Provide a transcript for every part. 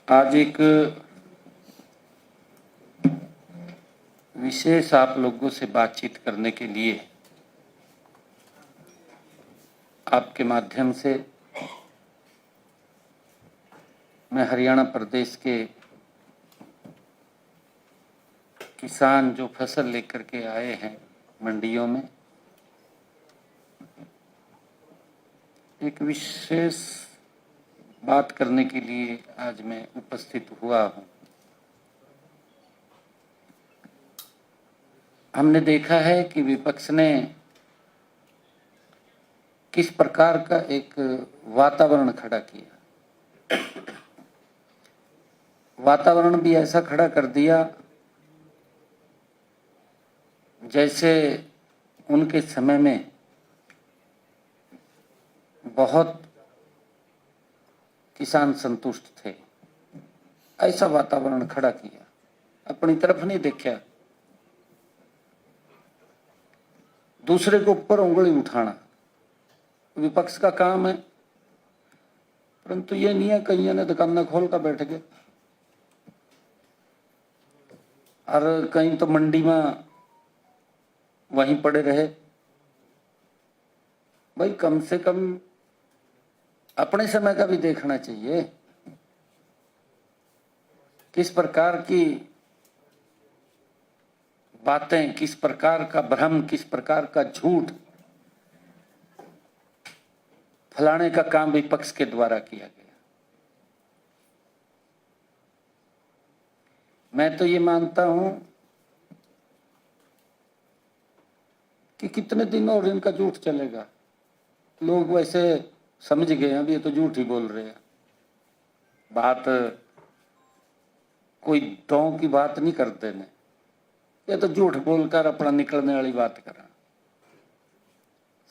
आज एक विशेष आप लोगों से बातचीत करने के लिए आपके माध्यम से मैं हरियाणा प्रदेश के किसान जो फसल लेकर के आए हैं मंडियों में, एक विशेष बात करने के लिए आज मैं उपस्थित हुआ हूँ। हमने देखा है कि विपक्ष ने किस प्रकार का एक वातावरण खड़ा किया। वातावरण भी ऐसा खड़ा कर दिया जैसे उनके समय में बहुत किसान संतुष्ट थे। ऐसा वातावरण खड़ा किया, अपनी तरफ नहीं देखा, दूसरे के ऊपर उंगली उठाना विपक्ष का काम है। परंतु ये नहीं है कहीं ने दुकान खोल कर बैठ गए और कहीं तो मंडी में वहीं पड़े रहे। भाई कम से कम अपने समय का भी देखना चाहिए। किस प्रकार की बातें, किस प्रकार का भ्रम, किस प्रकार का झूठ फैलाने का काम विपक्ष के द्वारा किया गया। मैं तो ये मानता हूं कि कितने दिन और इनका झूठ चलेगा। लोग वैसे समझ गए हैं, अब ये तो झूठ ही बोल रहे हैं। बात कोई दौं की बात नहीं करते ने, ये तो झूठ बोलकर अपना निकलने वाली बात करा।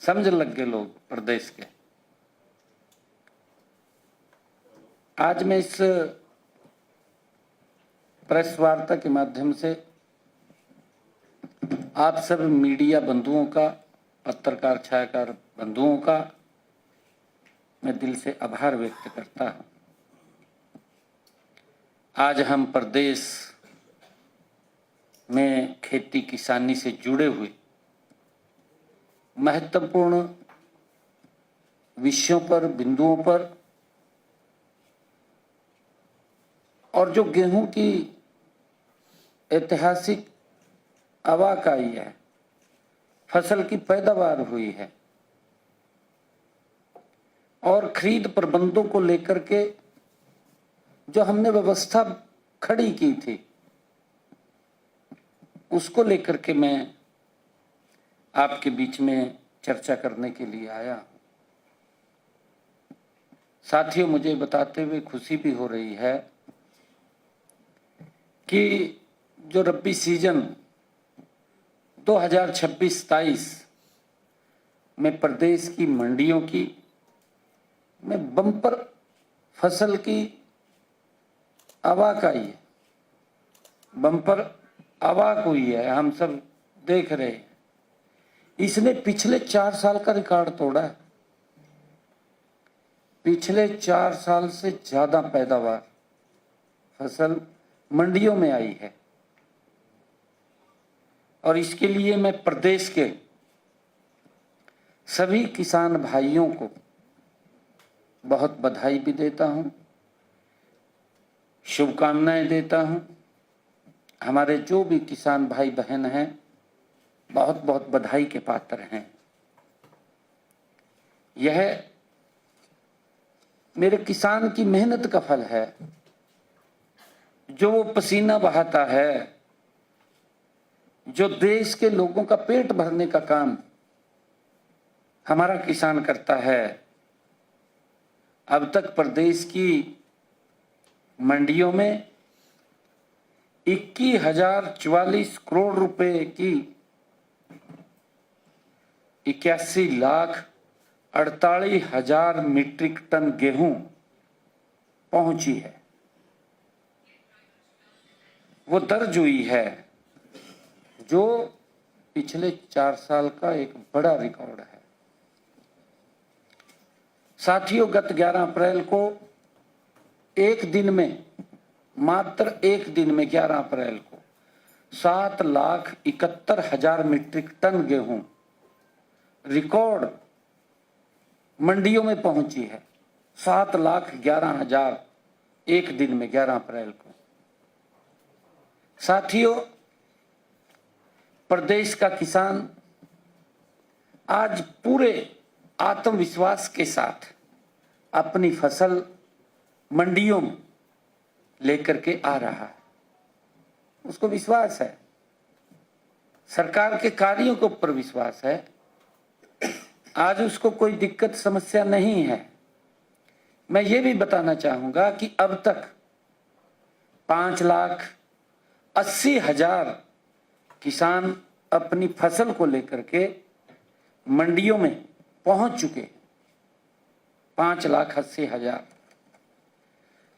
समझ लग गए लोग प्रदेश के। आज मैं इस प्रेस वार्ता के माध्यम से आप सब मीडिया बंधुओं का, पत्रकार छायाकार बंधुओं का मैं दिल से आभार व्यक्त करता हूं। आज हम प्रदेश में खेती किसानी से जुड़े हुए महत्वपूर्ण विषयों पर, बिंदुओं पर और जो गेहूं की ऐतिहासिक आवाक आई है, फसल की पैदावार हुई है और खरीद प्रबंधों को लेकर के जो हमने व्यवस्था खड़ी की थी, उसको लेकर के मैं आपके बीच में चर्चा करने के लिए आया हूं। साथियों, मुझे बताते हुए खुशी भी हो रही है कि जो रब्बी सीजन 2026-27 में प्रदेश की मंडियों की में बम्पर फसल की आवाक आई है, बम्पर आवाक हुई है, हम सब देख रहे हैं। इसने पिछले 4 साल का रिकॉर्ड तोड़ा है। पिछले 4 साल से ज्यादा पैदावार फसल मंडियों में आई है और इसके लिए मैं प्रदेश के सभी किसान भाइयों को बहुत बधाई भी देता हूं, शुभकामनाएं देता हूं। हमारे जो भी किसान भाई बहन हैं, बहुत बहुत बधाई के पात्र हैं। यह मेरे किसान की मेहनत का फल है, जो वो पसीना बहाता है, जो देश के लोगों का पेट भरने का काम हमारा किसान करता है। अब तक प्रदेश की मंडियों में 21,044 करोड़ रुपए की 81,48,000 मीट्रिक टन गेहूं पहुंची है। वो दर्ज हुई है जो पिछले 4 साल का एक बड़ा रिकॉर्ड है। साथियों, गत 11 अप्रैल को एक दिन में मात्र एक दिन में 11 अप्रैल को 7,71,000 मीट्रिक टन गेहूं रिकॉर्ड मंडियों में पहुंची है। 7,11,000 एक दिन में 11 अप्रैल को। साथियों, प्रदेश का किसान आज पूरे आत्मविश्वास के साथ अपनी फसल मंडियों में लेकर के आ रहा है। उसको विश्वास है, सरकार के कार्यों के ऊपर विश्वास है। आज उसको कोई दिक्कत समस्या नहीं है। मैं ये भी बताना चाहूंगा कि अब तक 5,80,000 किसान अपनी फसल को लेकर के मंडियों में पहुंच चुके। 5,80,000।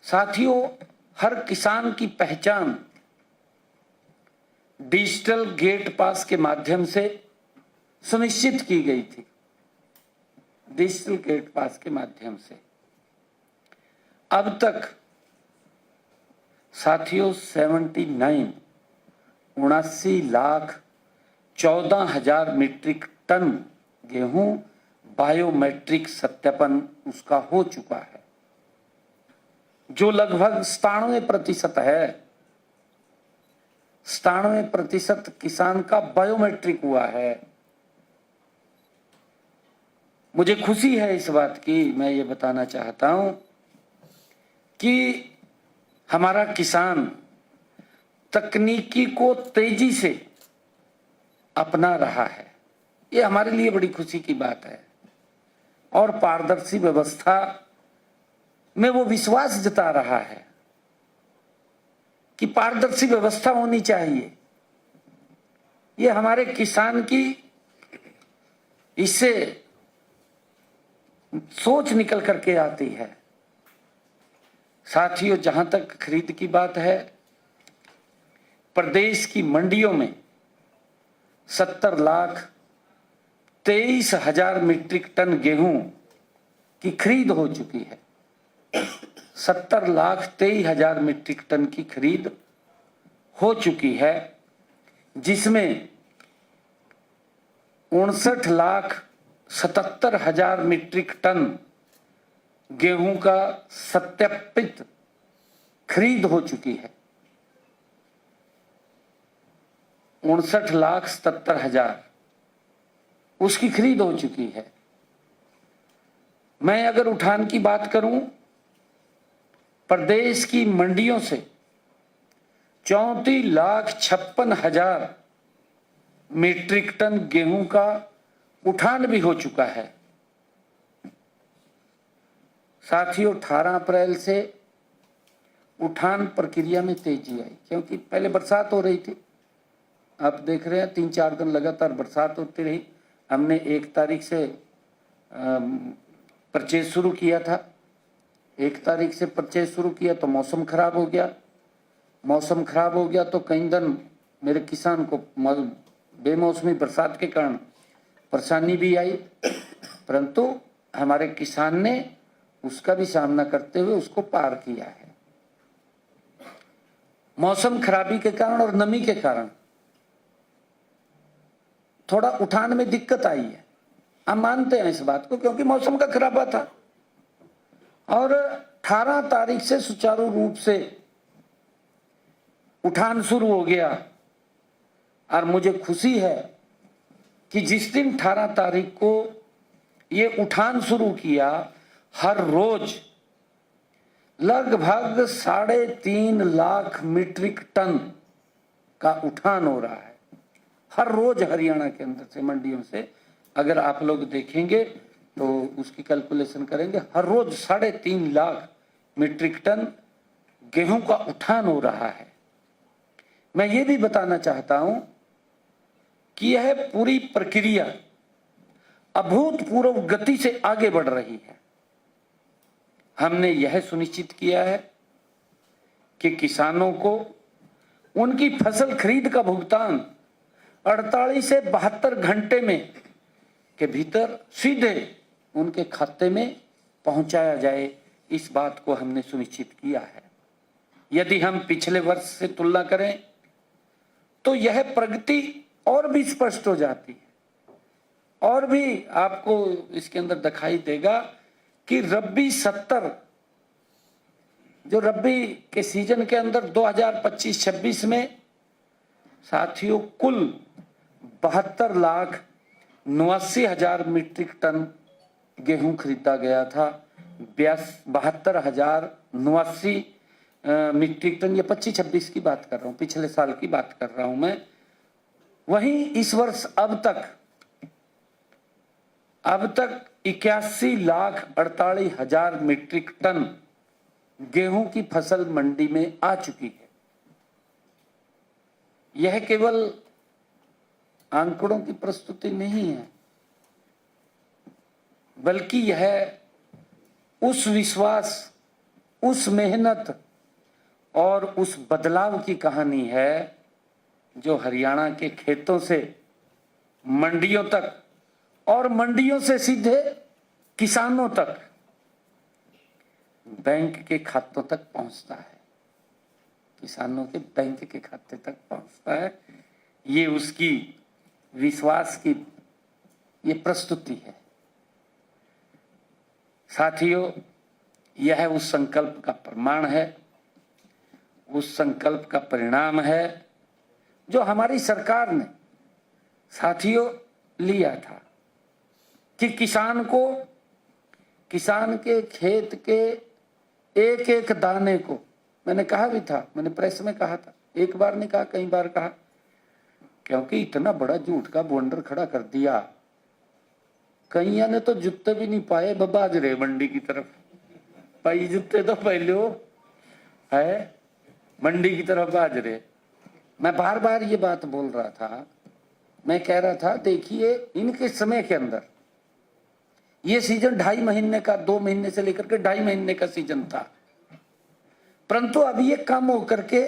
साथियों, हर किसान की पहचान डिजिटल गेट पास के माध्यम से सुनिश्चित की गई थी। डिजिटल गेट पास के माध्यम से अब तक साथियों 79,79,14,000 मीट्रिक टन गेहूं बायोमेट्रिक सत्यापन उसका हो चुका है, जो लगभग 97% है। 97% किसान का बायोमेट्रिक हुआ है। मुझे खुशी है इस बात की। मैं ये बताना चाहता हूं कि हमारा किसान तकनीकी को तेजी से अपना रहा है। ये हमारे लिए बड़ी खुशी की बात है और पारदर्शी व्यवस्था में वो विश्वास जता रहा है कि पारदर्शी व्यवस्था होनी चाहिए। ये हमारे किसान की इससे सोच निकल करके आती है। साथियों, जहां तक खरीद की बात है, प्रदेश की मंडियों में 70,23,000 मीट्रिक टन गेहूं की खरीद हो चुकी है। 70,23,000 मीट्रिक टन की खरीद हो चुकी है, जिसमें 59,77,000 मीट्रिक टन गेहूं का सत्यापित खरीद हो चुकी है। 59,77,000 उसकी खरीद हो चुकी है। मैं अगर उठान की बात करूं, प्रदेश की मंडियों से 34,56,000 मीट्रिक टन गेहूं का उठान भी हो चुका है। साथियों, 18 अप्रैल से उठान प्रक्रिया में तेजी आई, क्योंकि पहले बरसात हो रही थी। आप देख रहे हैं 3-4 दिन लगातार बरसात होती रही। हमने 1 तारीख से परचेज शुरू किया था। 1 तारीख से परचेज शुरू किया तो मौसम खराब हो गया। मौसम खराब हो गया तो कई दिन मेरे किसान को बेमौसमी बरसात के कारण परेशानी भी आई, परंतु हमारे किसान ने उसका भी सामना करते हुए उसको पार किया है। मौसम खराबी के कारण और नमी के कारण थोड़ा उठान में दिक्कत आई है। हम मानते हैं इस बात को, क्योंकि मौसम का खराबा था। और 18 तारीख से सुचारू रूप से उठान शुरू हो गया। और मुझे खुशी है कि जिस दिन 18 तारीख को ये उठान शुरू किया, हर रोज लगभग 3.5 लाख मीट्रिक टन का उठान हो रहा है। हर रोज हरियाणा के अंदर से, मंडियों से अगर आप लोग देखेंगे तो उसकी कैलकुलेशन करेंगे, हर रोज 3.5 लाख मीट्रिक टन गेहूं का उठान हो रहा है। मैं ये भी बताना चाहता हूं कि यह पूरी प्रक्रिया अभूतपूर्व गति से आगे बढ़ रही है। हमने यह सुनिश्चित किया है कि किसानों को उनकी फसल खरीद का भुगतान 48 से 72 घंटे में के भीतर सीधे उनके खाते में पहुंचाया जाए। इस बात को हमने सुनिश्चित किया है। यदि हम पिछले वर्ष से तुलना करें तो यह प्रगति और भी स्पष्ट हो जाती है, और भी आपको इसके अंदर दिखाई देगा कि रबी 70 जो रबी के सीजन के अंदर 2025-26 में साथियों कुल 72,89,000 मीट्रिक टन गेहूं खरीदा गया था। 72,089 मीट्रिक टन, ये 25-26 की बात कर रहा हूँ, पिछले साल की बात कर रहा हूं मैं। वहीं इस वर्ष अब तक 81,48,000 मीट्रिक टन गेहूं की फसल मंडी में आ चुकी है। यह केवल आंकड़ों की प्रस्तुति नहीं है, बल्कि यह उस विश्वास, उस मेहनत और उस बदलाव की कहानी है जो हरियाणा के खेतों से मंडियों तक और मंडियों से सीधे किसानों तक, बैंक के खातों तक पहुंचता है, किसानों के बैंक के खाते तक पहुंचता है। ये उसकी विश्वास की ये प्रस्तुति है। साथियों, यह उस संकल्प का प्रमाण है, उस संकल्प का परिणाम है जो हमारी सरकार ने साथियों लिया था कि किसान के खेत के एक एक दाने को, मैंने कहा भी था, मैंने प्रेस में कहा था, एक बार नहीं कहा, कई बार कहा, क्योंकि इतना बड़ा झूठ का बॉन्डर खड़ा कर दिया, कईया ने तो जूते भी नहीं पाए, बाज रहे मंडी की तरफ, भाई जूते तो पहले है, मंडी की तरफ बाज रहे। मैं बार बार ये बात बोल रहा था, मैं कह रहा था देखिए इनके समय के अंदर ये सीजन 2.5 महीने का, 2 महीने से लेकर के 2.5 महीने का सीजन था, परंतु अब ये कम होकर के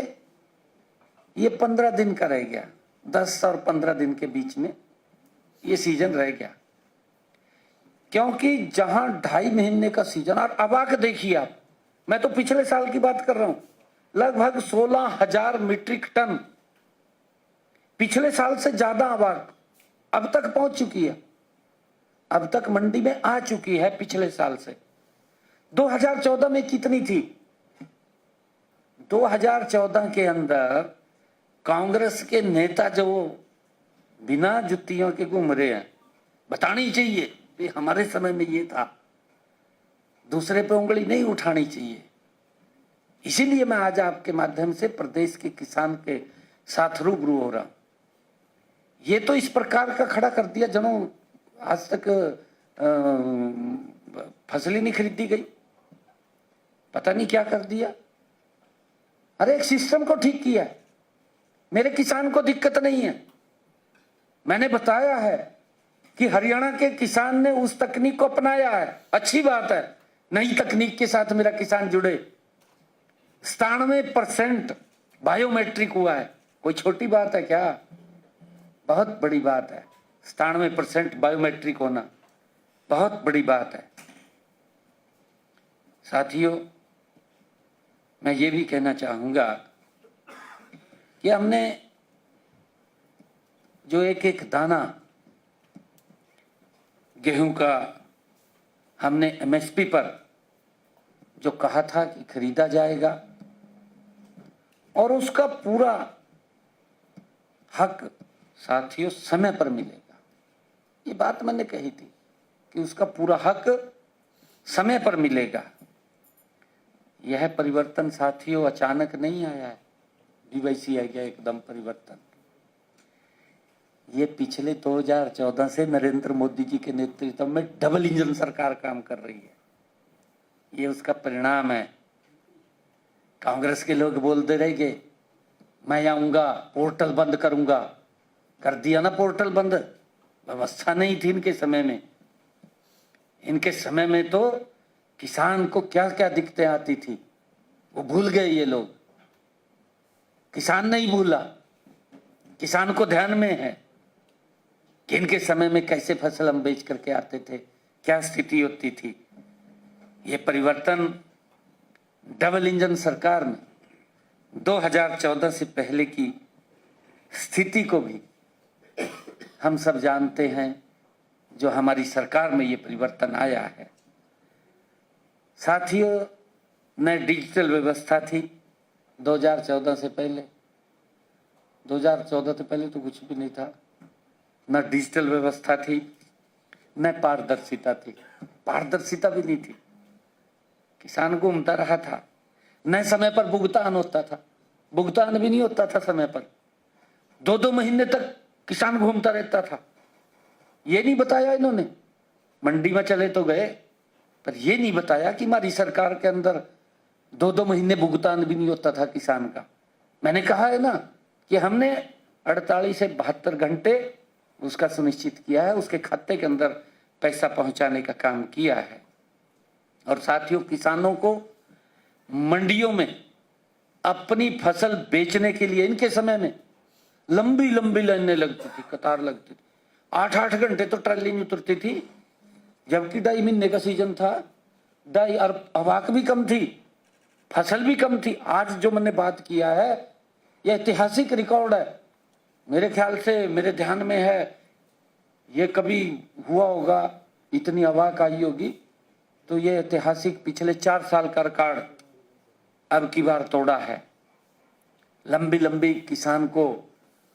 ये 15 दिन का रह गया, 10 और 15 दिन के बीच में ये सीजन रह गया। क्योंकि जहां 2.5 महीने का सीजन, और अवाक देखिए आप, मैं तो पिछले साल की बात कर रहा हूं, लगभग 16,000 मीट्रिक टन, पिछले साल से ज्यादा अवाक अब तक पहुंच चुकी है, अब तक मंडी में आ चुकी है पिछले साल से। 2014 में कितनी थी? 2014 के अंदर कांग्रेस के नेता जो बिना जुतियों के घूम रहे हैं, बतानी चाहिए कि हमारे समय में ये था, दूसरे पे उंगली नहीं उठानी चाहिए। इसीलिए मैं आज आपके माध्यम से प्रदेश के किसान के साथ रूबरू हो रहा हूं। ये तो इस प्रकार का खड़ा कर दिया जनो आज तक फसल ही नहीं खरीदी गई, पता नहीं क्या कर दिया। अरे एक सिस्टम को ठीक किया है, मेरे किसान को दिक्कत नहीं है। मैंने बताया है कि हरियाणा के किसान ने उस तकनीक को अपनाया है, अच्छी बात है, नई तकनीक के साथ मेरा किसान जुड़े। 97% बायोमेट्रिक हुआ है, कोई छोटी बात है क्या? बहुत बड़ी बात है। 97% बायोमेट्रिक होना बहुत बड़ी बात है। साथियों, मैं ये भी कहना चाहूंगा कि हमने जो एक एक दाना गेहूं का हमने एमएसपी पर जो कहा था कि खरीदा जाएगा, और उसका पूरा हक साथियों समय पर मिलेगा, ये बात मैंने कही थी कि उसका पूरा हक समय पर मिलेगा। यह परिवर्तन साथियों अचानक नहीं आया है, डीवाईसी आ गया एकदम परिवर्तन। ये पिछले 2014 से नरेंद्र मोदी जी के नेतृत्व में डबल इंजन सरकार काम कर रही है, ये उसका परिणाम है। कांग्रेस के लोग बोलते रहेंगे मैं आऊंगा पोर्टल बंद करूंगा, कर दिया ना पोर्टल बंद, व्यवस्था नहीं थी इनके समय में। इनके समय में तो किसान को क्या क्या दिक्कतें आती थी वो भूल गए ये लोग। किसान नहीं भूला, किसान को ध्यान में है कि इनके समय में कैसे फसल हम बेच करके आते थे, क्या स्थिति होती थी। ये परिवर्तन डबल इंजन सरकार में 2014 से पहले की स्थिति को भी हम सब जानते हैं, जो हमारी सरकार में ये परिवर्तन आया है। साथियों, न डिजिटल व्यवस्था थी 2014 से पहले। 2014 से पहले तो कुछ भी नहीं था, न डिजिटल व्यवस्था थी, न पारदर्शिता थी। पारदर्शिता भी नहीं थी, किसान घूमता रहा था, न समय पर भुगतान होता था, भुगतान भी नहीं होता था समय पर। 2-2 महीने तक किसान घूमता रहता था। ये नहीं बताया इन्होंने, मंडी में चले तो गए, पर ये नहीं बताया कि हमारी सरकार के अंदर 2-2 महीने भुगतान भी नहीं होता था किसान का। मैंने कहा है ना कि हमने 48 से 72 घंटे उसका सुनिश्चित किया है, उसके खाते के अंदर पैसा पहुंचाने का काम किया है। और साथियों, किसानों को मंडियों में अपनी फसल बेचने के लिए इनके समय में लंबी लंबी लाइनें लगती थी, कतार लगती थी। 8-8 घंटे तो ट्रैली नहीं उतरती थी, जबकि 2.5 महीने का सीजन था। 2.5 और अवाक भी कम थी, फसल भी कम थी। आज जो मैंने बात किया है, यह ऐतिहासिक रिकॉर्ड है। मेरे ख्याल से, मेरे ध्यान में है, ये कभी हुआ होगा, इतनी अवाक आई होगी, तो ये ऐतिहासिक पिछले 4 साल का रिकॉर्ड अब की बार तोड़ा है। लंबी लंबी किसान को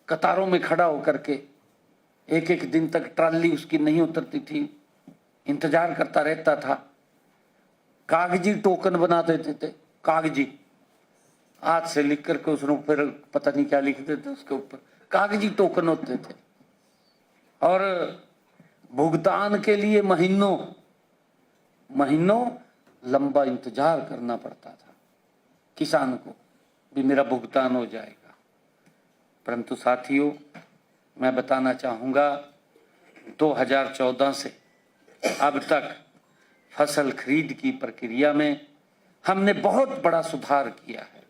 कतारों में खड़ा होकर के 1-1 दिन तक ट्राली उसकी नहीं उतरती थी, इंतजार करता रहता था। कागजी टोकन बना देते थे, कागजी, हाथ से लिख करके उसने फिर पता नहीं क्या लिखते थे उसके ऊपर, कागजी टोकन होते थे। और भुगतान के लिए महीनों महीनों लंबा इंतजार करना पड़ता था किसान को, भी मेरा भुगतान हो जाएगा। परंतु साथियों, मैं बताना चाहूंगा, 2014 से अब तक फसल खरीद की प्रक्रिया में हमने बहुत बड़ा सुधार किया है,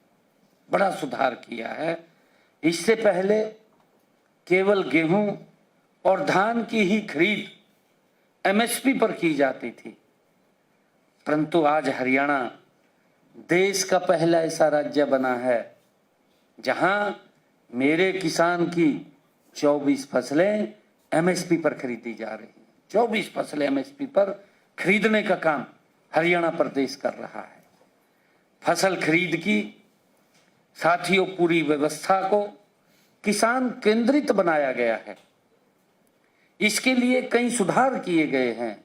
बड़ा सुधार किया है। इससे पहले केवल गेहूं और धान की ही खरीद एमएसपी पर की जाती थी, परंतु आज हरियाणा देश का पहला ऐसा राज्य बना है जहां मेरे किसान की 24 फसलें एमएसपी पर खरीदी जा रही हैं। 24 फसलें एमएसपी पर खरीदने का काम हरियाणा प्रदेश कर रहा है। फसल खरीद की साथियों पूरी व्यवस्था को किसान केंद्रित बनाया गया है। इसके लिए कई सुधार किए गए हैं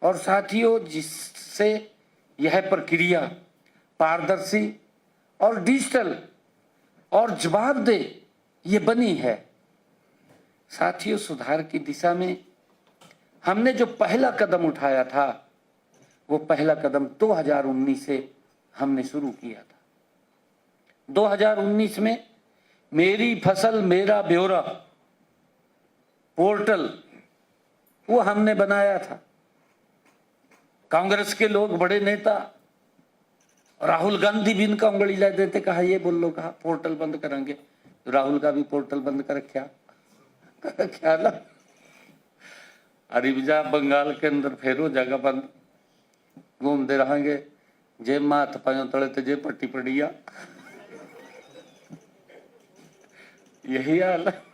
और साथियों, जिससे यह प्रक्रिया पारदर्शी और डिजिटल और जवाबदेह ये बनी है। साथियों, सुधार की दिशा में हमने जो पहला कदम उठाया था, वो पहला कदम 2019 से हमने शुरू किया था। 2019 में मेरी फसल मेरा ब्यौरा पोर्टल वो हमने बनाया था। कांग्रेस के लोग, बड़े नेता राहुल गांधी भी इनका उंगली ला देते, कहा ये बोल लो, कहा पोर्टल बंद करेंगे। राहुल का भी पोर्टल बंद कर रखा क्या ना, अरिबजा बंगाल के अंदर फेरो जगह बंद घूमते रहेंगे, जे माथ पायो तले ते जे पट्टी पड़िया, यही हाल है।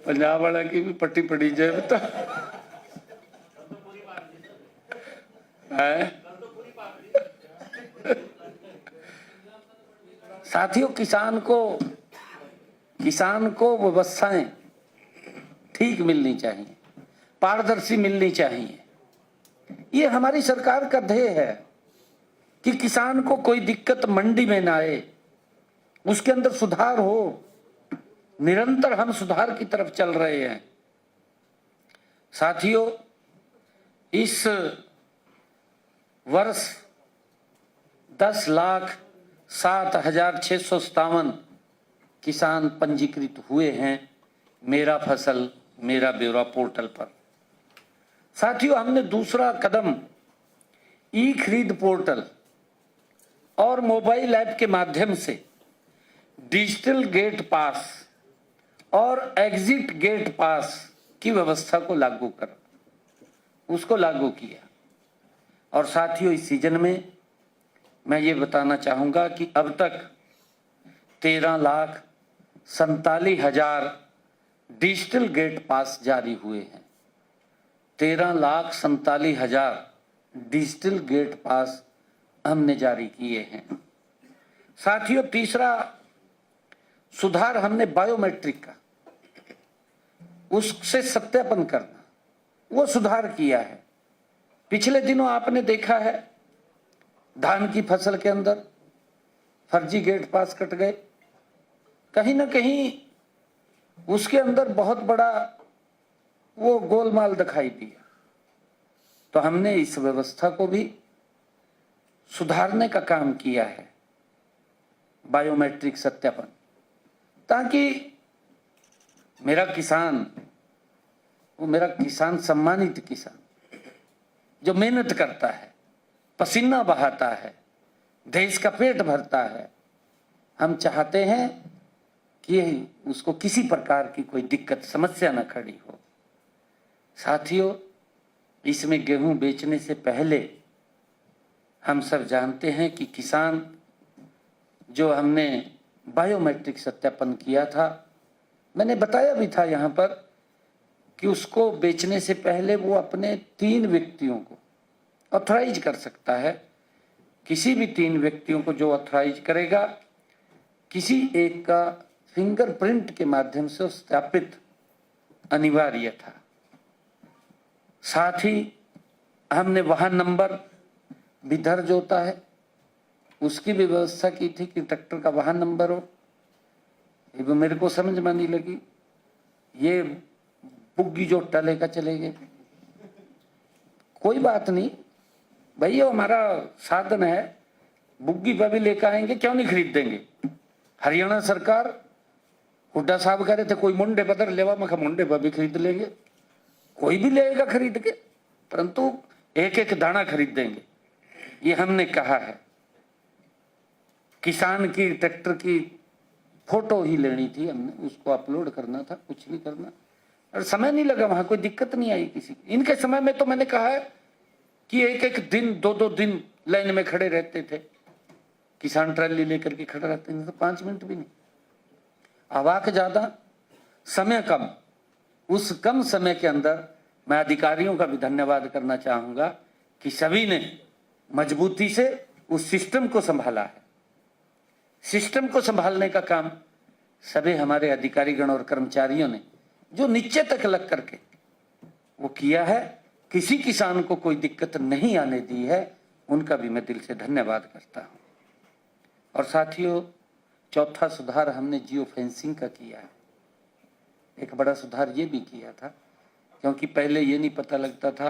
पंजाब वाला की भी पट्टी पड़ी जाए बता है। साथियों, किसान को व्यवस्थाएं ठीक मिलनी चाहिए, पारदर्शी मिलनी चाहिए। ये हमारी सरकार का ध्येय है कि किसान को कोई दिक्कत मंडी में ना आए, उसके अंदर सुधार हो। निरंतर हम सुधार की तरफ चल रहे हैं। साथियों, इस वर्ष 10,07,657 किसान पंजीकृत हुए हैं मेरा फसल मेरा ब्यौरा पोर्टल पर। साथियों, हमने दूसरा कदम ई खरीद पोर्टल और मोबाइल ऐप के माध्यम से डिजिटल गेट पास और एग्जिट गेट पास की व्यवस्था को लागू कर उसको लागू किया। और साथियों, इस सीजन में मैं ये बताना चाहूँगा कि अब तक 13,47,000 डिजिटल गेट पास जारी हुए हैं। 13,47,000 डिजिटल गेट पास हमने जारी किए हैं। साथियों, तीसरा सुधार हमने बायोमेट्रिक का, उससे सत्यापन करना, वो सुधार किया है। पिछले दिनों आपने देखा है धान की फसल के अंदर फर्जी गेट पास कट गए, कहीं ना कहीं उसके अंदर बहुत बड़ा वो गोलमाल दिखाई दिया। तो हमने इस व्यवस्था को भी सुधारने का काम किया है, बायोमेट्रिक सत्यापन, ताकि मेरा किसान, वो मेरा किसान सम्मानित किसान जो मेहनत करता है, पसीना बहाता है, देश का पेट भरता है, हम चाहते हैं कि उसको किसी प्रकार की कोई दिक्कत समस्या न खड़ी हो। साथियों, इसमें गेहूं बेचने से पहले हम सब जानते हैं कि किसान जो हमने बायोमेट्रिक सत्यापन किया था, मैंने बताया भी था यहाँ पर कि उसको बेचने से पहले वो अपने 3 व्यक्तियों को ऑथराइज कर सकता है। किसी भी 3 व्यक्तियों को जो ऑथराइज करेगा, किसी एक का फिंगरप्रिंट के माध्यम से सत्यापित अनिवार्य था। साथ ही हमने वाहन नंबर भी दर्ज होता है, उसकी भी व्यवस्था की थी कि ट्रैक्टर का वाहन नंबर हो। ये भी मेरे को समझ में नहीं लगी, ये बुग्गी जो टलेगा चलेगे, कोई बात नहीं भाई, ये हमारा साधन है, बुग्गी पर भी लेकर आएंगे, क्यों नहीं खरीद देंगे। हरियाणा सरकार, हुड्डा साहब कह रहे थे कोई मुंडे बदर लेवा, मैं मुंडे पर भी खरीद लेंगे, कोई भी लेगा खरीद के, परंतु एक एक दाना खरीद देंगे, ये हमने कहा है। किसान की ट्रैक्टर की फोटो ही लेनी थी हमने, उसको अपलोड करना था, कुछ नहीं करना, और समय नहीं लगा, वहां कोई दिक्कत नहीं आई किसी की। इनके समय में तो मैंने कहा है कि एक एक दिन 2-2 दिन लाइन में खड़े रहते थे, किसान ट्रैली लेकर के खड़े रहते थे, तो 5 मिनट भी नहीं, आवाक ज्यादा, समय कम। उस कम समय के अंदर मैं अधिकारियों का भी धन्यवाद करना चाहूंगा कि सभी ने मजबूती से उस सिस्टम को संभाला है। सिस्टम को संभालने का काम सभी हमारे अधिकारीगण और कर्मचारियों ने जो नीचे तक लग करके वो किया है, किसी किसान को कोई दिक्कत नहीं आने दी है, उनका भी मैं दिल से धन्यवाद करता हूं। और साथियों, चौथा सुधार हमने जियो फेंसिंग का किया है। एक बड़ा सुधार ये भी किया था, क्योंकि पहले ये नहीं पता लगता था,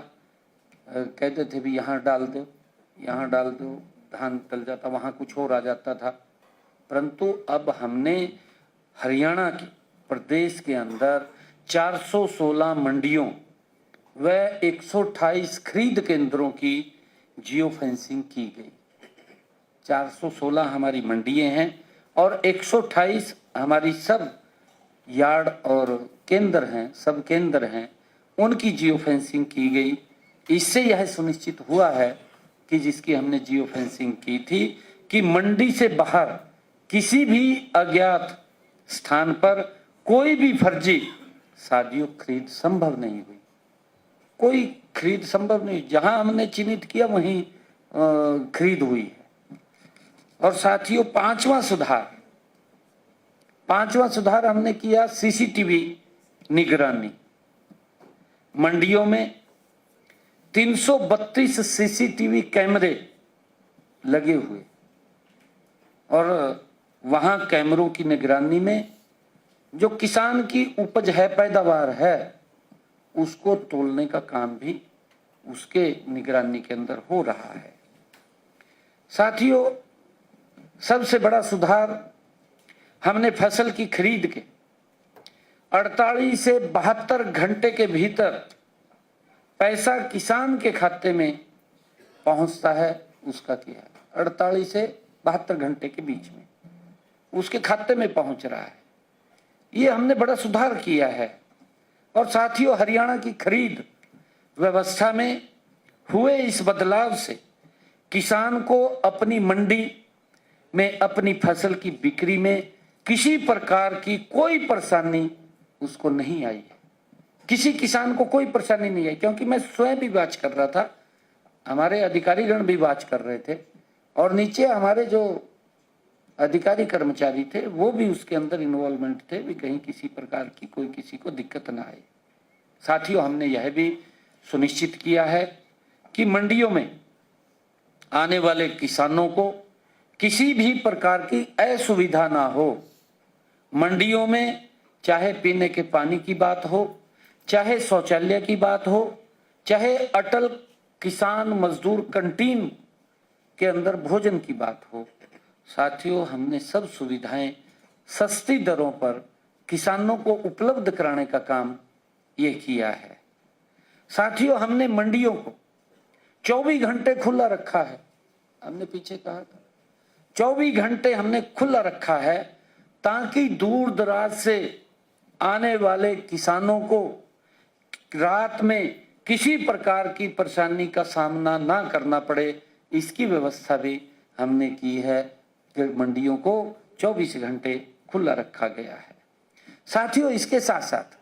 कहते थे भी यहाँ डाल दो, यहाँ डाल दो, धान डल जाता, वहाँ कुछ और आ जाता था। परंतु अब हमने हरियाणा के प्रदेश के अंदर 416 मंडियों व 128 खरीद केंद्रों की जियो फेंसिंग की गई। 416 हमारी मंडियां हैं और 128 हमारी सब यार्ड और केंद्र हैं, सब केंद्र हैं, उनकी जियो फेंसिंग की गई। इससे यह सुनिश्चित हुआ है कि जिसकी हमने जियो फेंसिंग की थी कि मंडी से बाहर किसी भी अज्ञात स्थान पर कोई भी फर्जी सादियों खरीद संभव नहीं हुई, कोई खरीद संभव नहीं। जहां हमने चिन्हित किया वहीं खरीद हुई है। और साथियों, पांचवा सुधार हमने किया सीसीटीवी निगरानी। मंडियों में 332 सीसीटीवी कैमरे लगे हुए और वहां कैमरों की निगरानी में जो किसान की उपज है, पैदावार है, उसको तोलने का काम भी उसके निगरानी के अंदर हो रहा है। साथियों, सबसे बड़ा सुधार हमने फसल की खरीद के 48 से 72 घंटे के भीतर पैसा किसान के खाते में पहुंचता है, उसका किया। 48 से 72 घंटे के बीच में उसके खाते में पहुंच रहा है, ये हमने बड़ा सुधार किया है। और साथियों, हरियाणा की खरीद व्यवस्था में हुए इस बदलाव से किसान को अपनी मंडी में अपनी फसल की बिक्री में किसी प्रकार की कोई परेशानी उसको नहीं आई है। किसी किसान को कोई परेशानी नहीं आई, क्योंकि मैं स्वयं भी वाच कर रहा था, हमारे अधिकारीगण भी वाच कर रहे थे और नीचे हमारे जो अधिकारी कर्मचारी थे वो भी उसके अंदर इन्वॉल्वमेंट थे भी कहीं किसी प्रकार की कोई किसी को दिक्कत ना आए। साथियों, हमने यह भी सुनिश्चित किया है कि मंडियों में आने वाले किसानों को किसी भी प्रकार की असुविधा ना हो। मंडियों में चाहे पीने के पानी की बात हो, चाहे शौचालय की बात हो, चाहे अटल किसान मजदूर कैंटीन के अंदर भोजन की बात हो, साथियों हमने सब सुविधाएं सस्ती दरों पर किसानों को उपलब्ध कराने का काम ये किया है। साथियों, हमने मंडियों को 24 घंटे खुला रखा है। हमने पीछे कहा था 24 घंटे हमने खुला रखा है ताकि दूर दराज से आने वाले किसानों को रात में किसी प्रकार की परेशानी का सामना ना करना पड़े। इसकी व्यवस्था भी हमने की है कि मंडियों को 24 घंटे खुला रखा गया है। साथियों, इसके साथ साथ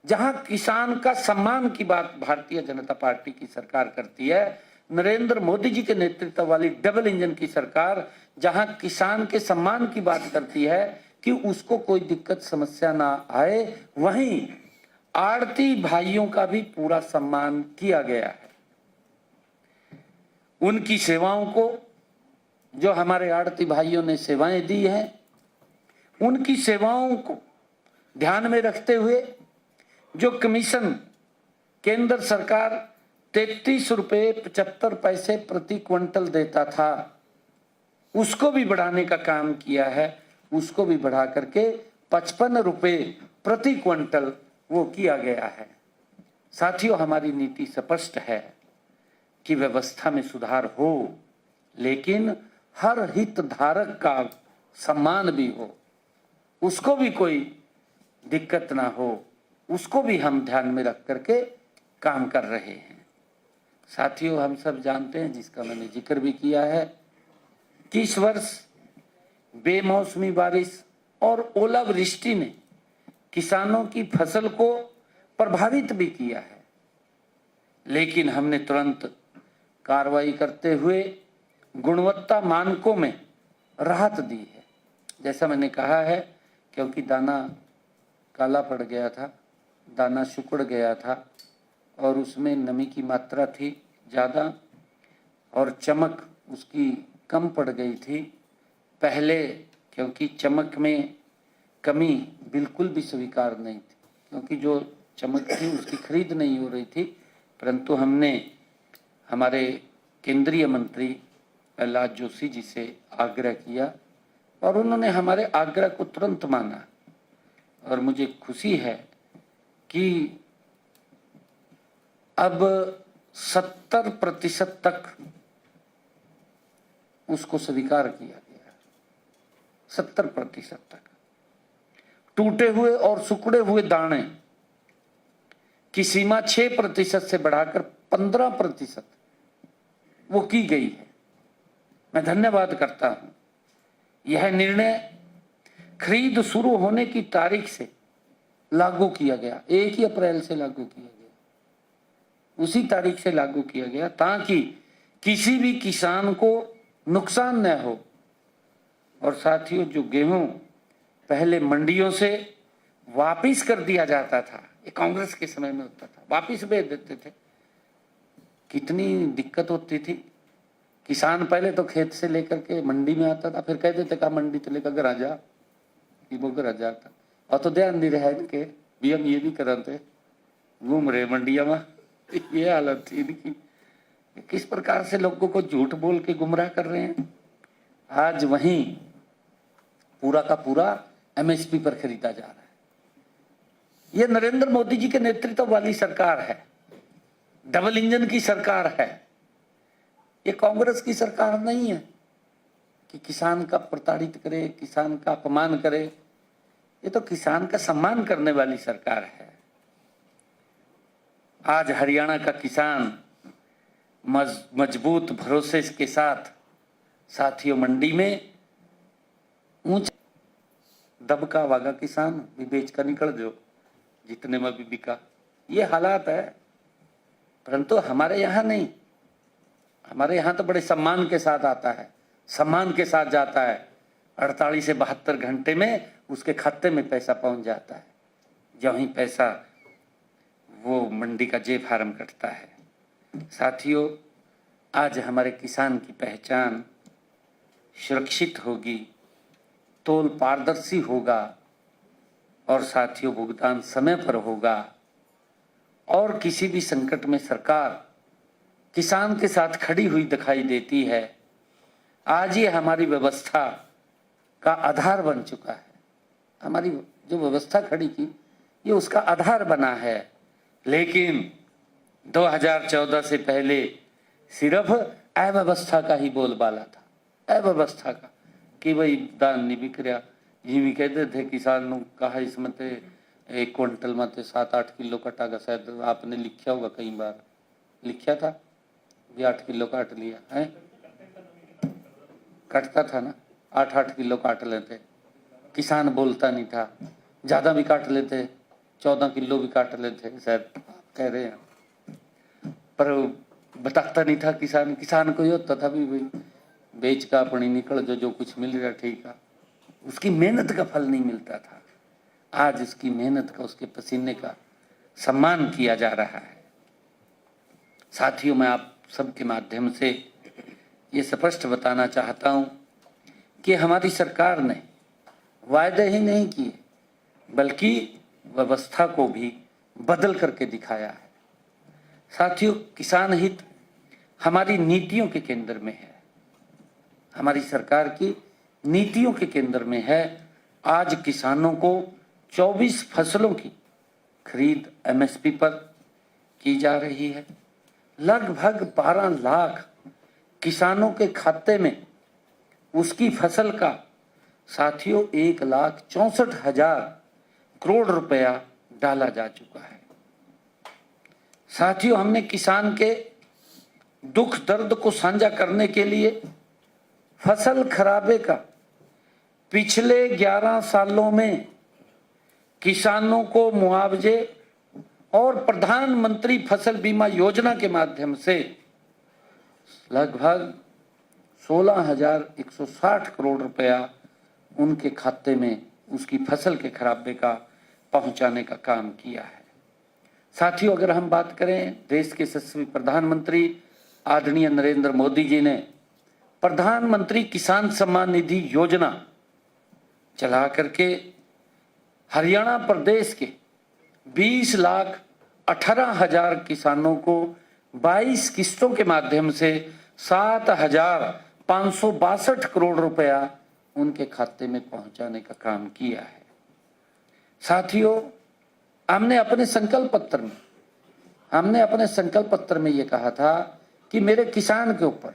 जहां किसान का सम्मान की बात भारतीय जनता पार्टी की सरकार करती है, नरेंद्र मोदी जी के नेतृत्व वाली डबल इंजन की सरकार जहां किसान के सम्मान की बात करती है कि उसको कोई दिक्कत समस्या ना आए, वहीं आड़ती भाइयों का भी पूरा सम्मान किया गया है। उनकी सेवाओं को, जो हमारे आड़ती भाइयों ने सेवाएं दी हैं, उनकी सेवाओं को ध्यान में रखते हुए जो कमीशन केंद्र सरकार 33 रुपये 75 पैसे प्रति क्विंटल देता था, उसको भी बढ़ाने का काम किया है। उसको भी बढ़ा करके 55 रुपये प्रति क्विंटल वो किया गया है। साथियों, हमारी नीति स्पष्ट है कि व्यवस्था में सुधार हो, लेकिन हर हितधारक का सम्मान भी हो, उसको भी कोई दिक्कत ना हो, उसको भी हम ध्यान में रख करके काम कर रहे हैं। साथियों, हम सब जानते हैं, जिसका मैंने जिक्र भी किया है, कि इस वर्ष बेमौसमी बारिश और ओलावृष्टि ने किसानों की फसल को प्रभावित भी किया है, लेकिन हमने तुरंत कार्रवाई करते हुए गुणवत्ता मानकों में राहत दी है। जैसा मैंने कहा है, क्योंकि दाना काला पड़ गया था, दाना सिकुड़ गया था और उसमें नमी की मात्रा थी ज़्यादा और चमक उसकी कम पड़ गई थी पहले, क्योंकि चमक में कमी बिल्कुल भी स्वीकार नहीं थी, क्योंकि जो चमक थी उसकी खरीद नहीं हो रही थी। परंतु हमने हमारे केंद्रीय मंत्री प्रहलाद जोशी जी से आग्रह किया और उन्होंने हमारे आग्रह को तुरंत माना और मुझे खुशी है कि अब 70% तक उसको स्वीकार किया गया। 70% तक टूटे हुए और सिकुड़े हुए दाने की सीमा 6% से बढ़ाकर 15% वो की गई है। मैं धन्यवाद करता हूं। यह निर्णय खरीद शुरू होने की तारीख से लागू किया गया, 1 अप्रैल से लागू किया गया, उसी तारीख से लागू किया गया ताकि किसी भी किसान को नुकसान न हो। और साथियों, जो गेहूं पहले मंडियों से वापिस कर दिया जाता था, ये कांग्रेस के समय में होता था, वापिस भेज देते थे, कितनी दिक्कत होती थी। किसान पहले तो खेत से लेकर के मंडी में आता था, फिर कह देते का मंडी तो लेकर घर आ जा, वो घर आ जाता। और तो ध्यान नहीं रहा इनके भी, हम ये भी करते घूम रहे मंडिया में, ये हालत थी इनकी। किस प्रकार से लोगों को झूठ बोल के गुमराह कर रहे हैं। आज वहीं पूरा का पूरा एमएसपी पर खरीदा जा रहा है। ये नरेंद्र मोदी जी के नेतृत्व वाली सरकार है, डबल इंजन की सरकार है। ये कांग्रेस की सरकार नहीं है कि किसान का प्रताड़ित करे, किसान का अपमान करे। ये तो किसान का सम्मान करने वाली सरकार है। आज हरियाणा का किसान मजबूत भरोसे के साथ साथियों मंडी में ऊंचा दबका वागा किसान भी बेच कर निकल जो जितने में भी बिका। ये हालात है, परंतु हमारे यहाँ नहीं। हमारे यहाँ तो बड़े सम्मान के साथ आता है, सम्मान के साथ जाता है। 48 से 72 घंटे में उसके खाते में पैसा पहुंच जाता है। जो ही पैसा वो मंडी का जे फार्म कटता है। साथियों, आज हमारे किसान की पहचान सुरक्षित होगी, तोल पारदर्शी होगा और साथियों भुगतान समय पर होगा और किसी भी संकट में सरकार किसान के साथ खड़ी हुई दिखाई देती है। आज ये हमारी व्यवस्था का आधार बन चुका है। हमारी जो व्यवस्था खड़ी की ये उसका आधार बना है। लेकिन 2014 से पहले सिर्फ अव्यवस्था का ही बोलबाला था, अव्यवस्था का, कि भाई दान नहीं बिक रहा। ये भी कहते थे किसानों कहा इसमें 1 क्विंटल में 7-8 किलो कटागा। शायद आपने लिखा होगा, कई बार लिखा था भी 8 किलो काट लिया है, कटता था ना, 8-8 किलो काट लेते। किसान बोलता नहीं था, ज्यादा भी काट लेते, 14 किलो भी काट लेते शायद कह रहे हैं, पर बताता नहीं था किसान। किसान को ये होता था भी भाई बेच का अपनी निकल जो कुछ मिल रहा ठीक है। उसकी मेहनत का फल नहीं मिलता था। आज उसकी मेहनत का, उसके पसीने का सम्मान किया जा रहा है। साथियों, मैं आप सबके माध्यम से ये स्पष्ट बताना चाहता हूं कि हमारी सरकार ने वायदे ही नहीं किए बल्कि व्यवस्था को भी बदल करके दिखाया है। साथियों, किसान हित हमारी नीतियों के केंद्र में है, हमारी सरकार की नीतियों के केंद्र में है। आज किसानों को 24 फसलों की खरीद एमएसपी पर की जा रही है। लगभग 12 लाख किसानों के खाते में उसकी फसल का साथियों 1,64,000 करोड़ रुपया डाला जा चुका है। साथियों, हमने किसान के दुख दर्द को साझा करने के लिए फसल खराबे का पिछले 11 सालों में किसानों को मुआवजे और प्रधानमंत्री फसल बीमा योजना के माध्यम से लगभग 16,160 करोड़ रुपया उनके खाते में उसकी फसल के खराबे का पहुंचाने का काम किया है। साथियों, अगर हम बात करें, देश के यशस्वी प्रधानमंत्री आदरणीय नरेंद्र मोदी जी ने प्रधानमंत्री किसान सम्मान निधि योजना चला करके हरियाणा प्रदेश के 20,18,000 किसानों को 22 किस्तों के माध्यम से 7,562 करोड़ रुपया उनके खाते में पहुंचाने का काम किया है। साथियों, हमने अपने संकल्प पत्र में ये कहा था कि मेरे किसान के ऊपर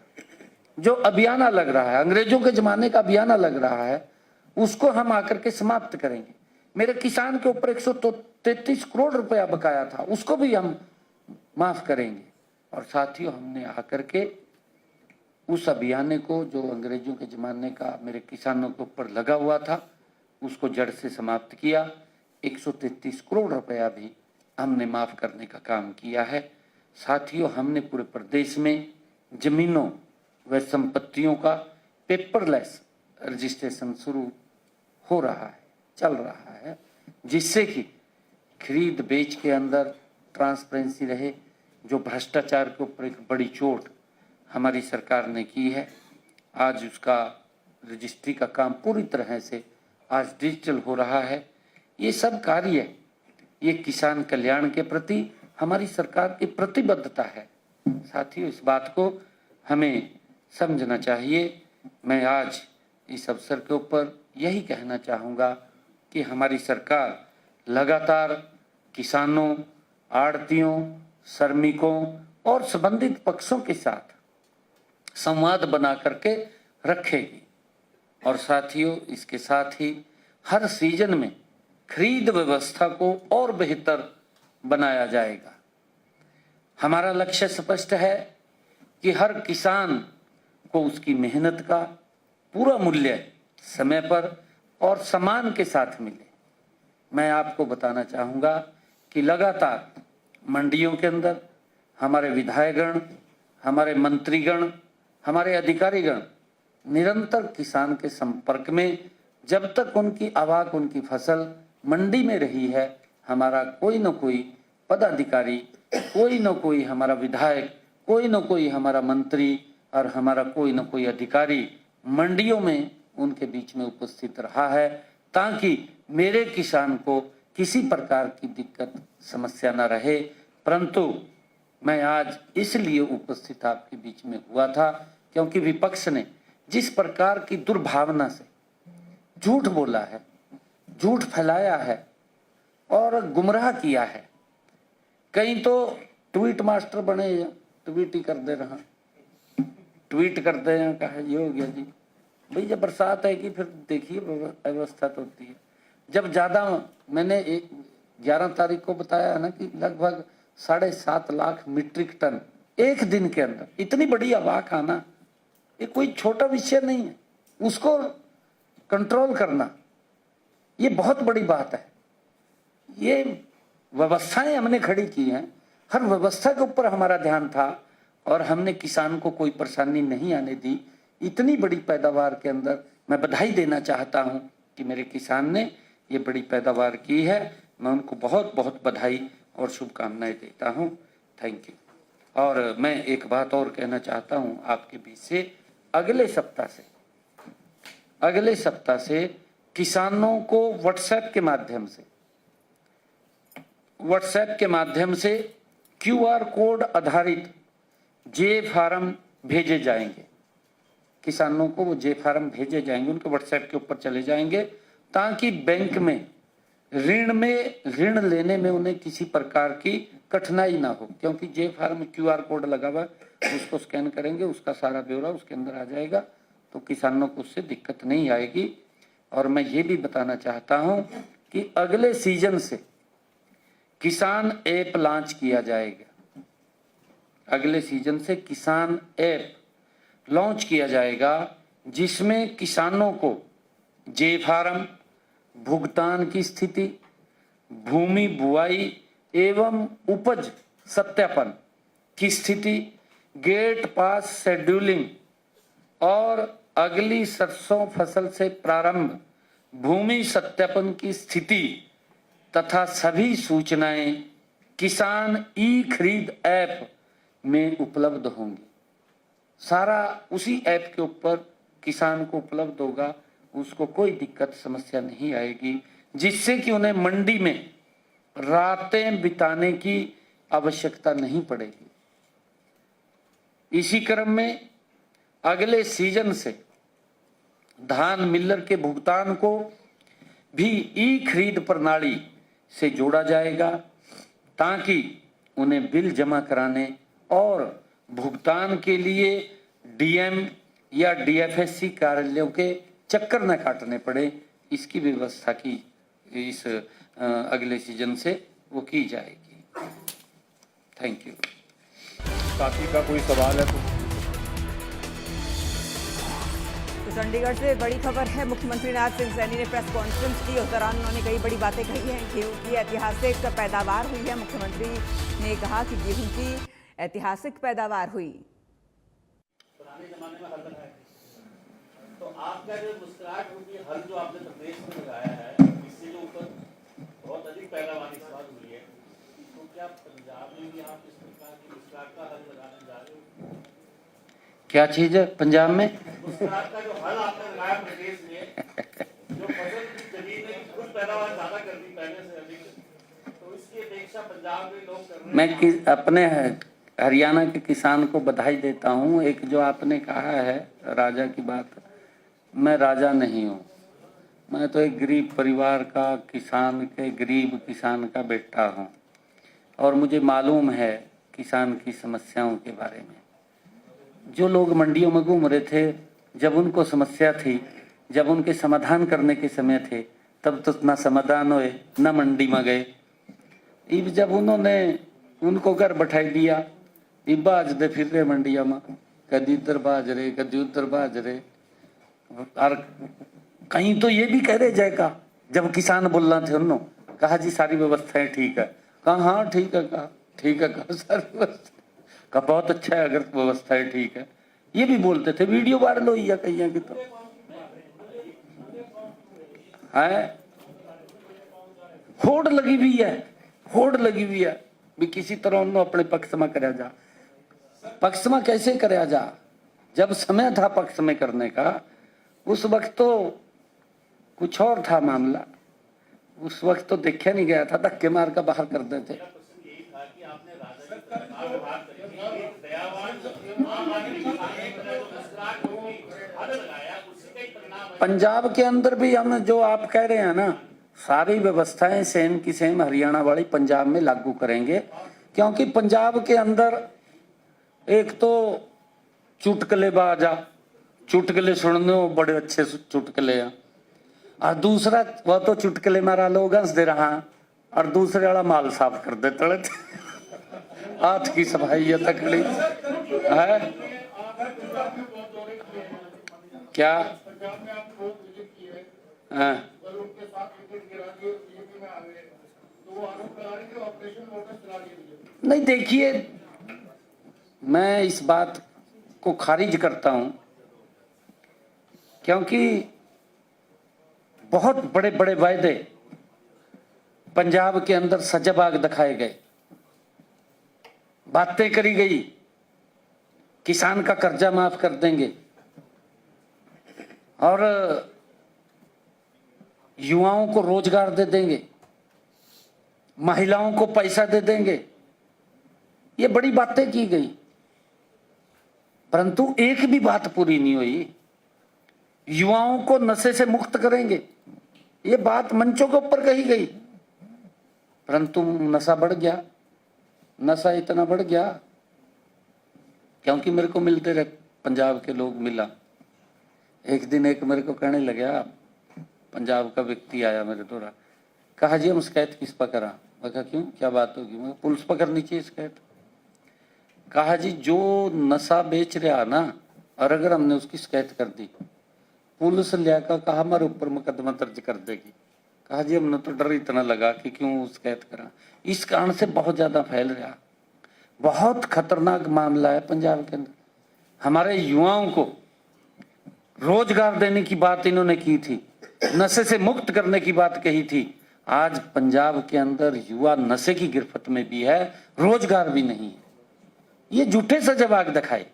जो अभियाना लग रहा है, अंग्रेजों के जमाने का अभियाना लग रहा है, उसको हम आकर के समाप्त करेंगे। मेरे किसान के ऊपर 133 करोड़ रुपया बकाया था, उसको भी हम माफ करेंगे। और साथियों, हमने आकर के उस अभियाने को जो अंग्रेजों के जमाने का मेरे किसानों के ऊपर लगा हुआ था उसको जड़ से समाप्त किया। 133 करोड़ रुपया भी हमने माफ करने का काम किया है। साथियों, हमने पूरे प्रदेश में जमीनों व संपत्तियों का पेपरलेस रजिस्ट्रेशन शुरू हो रहा है, चल रहा है, जिससे कि खरीद बेच के अंदर ट्रांसपेरेंसी रहे। जो भ्रष्टाचार के ऊपर एक बड़ी चोट हमारी सरकार ने की है, आज उसका रजिस्ट्री का काम पूरी तरह से आज डिजिटल हो रहा है। ये सब कार्य, ये किसान कल्याण के प्रति हमारी सरकार की प्रतिबद्धता है। साथियों, इस बात को हमें समझना चाहिए। मैं आज इस अवसर के ऊपर यही कहना चाहूँगा कि हमारी सरकार लगातार किसानों, आड़तियों, श्रमिकों और संबंधित पक्षों के साथ संवाद बना करके रखेगी। और साथियों, इसके साथ ही हर सीजन में खरीद व्यवस्था को और बेहतर बनाया जाएगा। हमारा लक्ष्य स्पष्ट है कि हर किसान को उसकी मेहनत का पूरा मूल्य समय पर और सम्मान के साथ मिले। मैं आपको बताना चाहूँगा कि लगातार मंडियों के अंदर हमारे विधायकगण, हमारे मंत्रीगण, हमारे अधिकारीगण निरंतर किसान के संपर्क में, जब तक उनकी आवाक, उनकी फसल मंडी में रही है, हमारा कोई न कोई पदाधिकारी, कोई न कोई हमारा विधायक, कोई न कोई हमारा मंत्री और हमारा कोई न कोई अधिकारी मंडियों में उनके बीच में उपस्थित रहा है, ताकि मेरे किसान को किसी प्रकार की दिक्कत समस्या न रहे। परंतु मैं आज इसलिए उपस्थित आपके बीच में हुआ था क्योंकि विपक्ष ने जिस प्रकार की दुर्भावना से झूठ बोला है, झूठ फैलाया है और गुमराह किया है। कहीं तो ट्वीट मास्टर बने, ट्वीट ही कर दे रहा, ट्वीट करते हैं, कहा ये हो गया जी। भाई जब बरसात है कि फिर देखिए व्यवस्था तो होती है। जब ज़्यादा, मैंने 11 तारीख को बताया ना कि लगभग 7.5 लाख मीट्रिक टन एक दिन के अंदर, इतनी बड़ी आवाक आना ये कोई छोटा विषय नहीं है। उसको कंट्रोल करना ये बहुत बड़ी बात है। ये व्यवस्थाएं हमने खड़ी की हैं, हर व्यवस्था के ऊपर हमारा ध्यान था और हमने किसान को कोई परेशानी नहीं आने दी। इतनी बड़ी पैदावार के अंदर मैं बधाई देना चाहता हूं कि मेरे किसान ने ये बड़ी पैदावार की है। मैं उनको बहुत बहुत बधाई और शुभकामनाएं देता हूं। Thank you. और मैं एक बात और कहना चाहता हूं आपके बीच से, अगले सप्ताह से किसानों को व्हाट्सएप के माध्यम से QR कोड आधारित जे फार्म भेजे जाएंगे। किसानों को वो जे फार्म भेजे जाएंगे, उनके व्हाट्सएप के ऊपर चले जाएंगे, ताकि बैंक में ऋण लेने में उन्हें किसी प्रकार की कठिनाई ना हो। क्योंकि जे फार्म में QR कोड लगा हुआ, उसको स्कैन करेंगे, उसका सारा ब्यौरा उसके अंदर आ जाएगा, तो किसानों को उससे दिक्कत नहीं आएगी। और मैं ये भी बताना चाहता हूं कि अगले सीजन से किसान ऐप लॉन्च किया जाएगा। अगले सीजन से किसान ऐप लॉन्च किया जाएगा, जिसमें किसानों को जे फार्म, भुगतान की स्थिति, भूमि बुआई एवं उपज सत्यापन की स्थिति, गेट पास शेड्यूलिंग और अगली सरसों फसल से प्रारंभ भूमि सत्यापन की स्थिति तथा सभी सूचनाएं किसान ई खरीद ऐप में उपलब्ध होंगी। सारा उसी ऐप के ऊपर किसान को उपलब्ध होगा, उसको कोई दिक्कत समस्या नहीं आएगी, जिससे कि उन्हें मंडी में रातें बिताने की आवश्यकता नहीं पड़ेगी। इसी क्रम में अगले सीजन से धान मिलर के भुगतान को भी ई खरीद प्रणाली से जोड़ा जाएगा, ताकि उन्हें बिल जमा कराने और भुगतान के लिए DM या DFSC कार्यालयों के चक्कर न काटने पड़े। इसकी व्यवस्था की इस अगले सीजन से वो की जाएगी। Thank you. साथी का कोई सवाल है तो चंडीगढ़ से बड़ी खबर है। मुख्यमंत्री नाथ सिंह सैनी ने प्रेस कॉन्फ्रेंस की। उस दौरान उन्होंने कई बड़ी बातें कही हैं। गेहूं की ऐतिहासिक पैदावार हुई है। मुख्यमंत्री ने कहा कि गेहूं की ऐतिहासिक पैदावार हुई। पुराने जमाने में हल लगाया, तो आपका जो मुस्कुराहट होगी, हल जो आपने प्रदेश में लगाया है, इससे जो ऊपर बहुत अधिक पैदावार इस बार हुई है, तो क्या पंजाब में भी आप इस प्रकार की मुस्कुराहट का हल लगाने जा रहे हो? क्या चीज है पंजाब में? मुस्कुराहट का जो हल आपने लगाया प्रदेश में, जो फसल की जमीन ने खुद पैदावार ज्यादा कर दी पहले से अधिक, तो इसकी अपेक्षा पंजाब में लोग कर रहे हैं। मैं अपने हरियाणा के किसान को बधाई देता हूं। एक जो आपने कहा है राजा की बात, मैं राजा नहीं हूं। मैं तो एक गरीब परिवार का गरीब किसान का बेटा हूं और मुझे मालूम है किसान की समस्याओं के बारे में। जो लोग मंडियों में घूम रहे थे, जब उनको समस्या थी, जब उनके समाधान करने के समय थे, तब तो ना समाधान हुए, ना मंडी में गए। जब उन्होंने उनको घर बैठाई दिया, ये बाजते फिर रहे मंडिया में, कदी इधर बाज रहे कदी उधर बाज रहे। और कहीं तो ये भी कह रहे जय का, जब किसान बोल रहे थे उन्होंने कहा जी सारी व्यवस्थाएं ठीक है, कहा हाँ ठीक है, कहा ठीक है, कहा सारी व्यवस्था, कहा बहुत अच्छा है अगर व्यवस्थाएं ठीक है। ये भी बोलते थे, वीडियो वायरल हुई है कहीं की तो है, होड़ लगी हुई है, होड़ लगी हुई है भी किसी तरह उन्होंने अपने पक्ष में कराया जा। पक्ष में कैसे कराया जा, जब समय था पक्ष में करने का उस वक्त तो कुछ और था मामला, उस वक्त तो देखा नहीं गया था, धक्के मार कर बाहर कर देते। पंजाब के अंदर भी हम जो आप कह रहे हैं ना, सारी व्यवस्थाएं सेम की सेम हरियाणा वाली पंजाब में लागू करेंगे, क्योंकि पंजाब के अंदर एक तो चुटकलेबाज, चुटकले सुनने बड़े अच्छे चुटकले हैं, और दूसरा वह तो चुटकले मारा लोग हंस दे रहा, और दूसरे वाला माल साफ कर दे तड़े हाथ की सफाई है तकड़ी है क्या। हाँ। नहीं देखिए, मैं इस बात को खारिज करता हूं, क्योंकि बहुत बड़े बड़े वायदे पंजाब के अंदर सजाबाग दिखाए गए, बातें करी गई, किसान का कर्जा माफ कर देंगे और युवाओं को रोजगार दे देंगे, महिलाओं को पैसा दे देंगे, ये बड़ी बातें की गई, परंतु एक भी बात पूरी नहीं हुई। युवाओं को नशे से मुक्त करेंगे, ये बात मंचों के ऊपर कही गई, परंतु नशा बढ़ गया, नशा इतना बढ़ गया, क्योंकि मेरे को मिलते रहे पंजाब के लोग, मिला एक दिन, एक मेरे को कहने लगा, पंजाब का व्यक्ति आया मेरे द्वारा, कहा जी हम शिकायत किस पर करा, मैं कहा क्यों क्या बात होगी, मैं पुलिस पर करनी चाहिए शिकायत। कहा जी जो नशा बेच रहा ना, और अगर हमने उसकी शिकायत कर दी, पुलिस लियाकर कहा हमारे ऊपर मुकदमा दर्ज कर देगी। कहा जी हमने तो डर इतना लगा कि क्यों शिकायत करा, इस कारण से बहुत ज्यादा फैल रहा, बहुत खतरनाक मामला है पंजाब के अंदर। हमारे युवाओं को रोजगार देने की बात इन्होंने की थी, नशे से मुक्त करने की बात कही थी, आज पंजाब के अंदर युवा नशे की गिरफ्त में भी है, रोजगार भी नहीं है। ये झूठे सजाबाग दिखाए,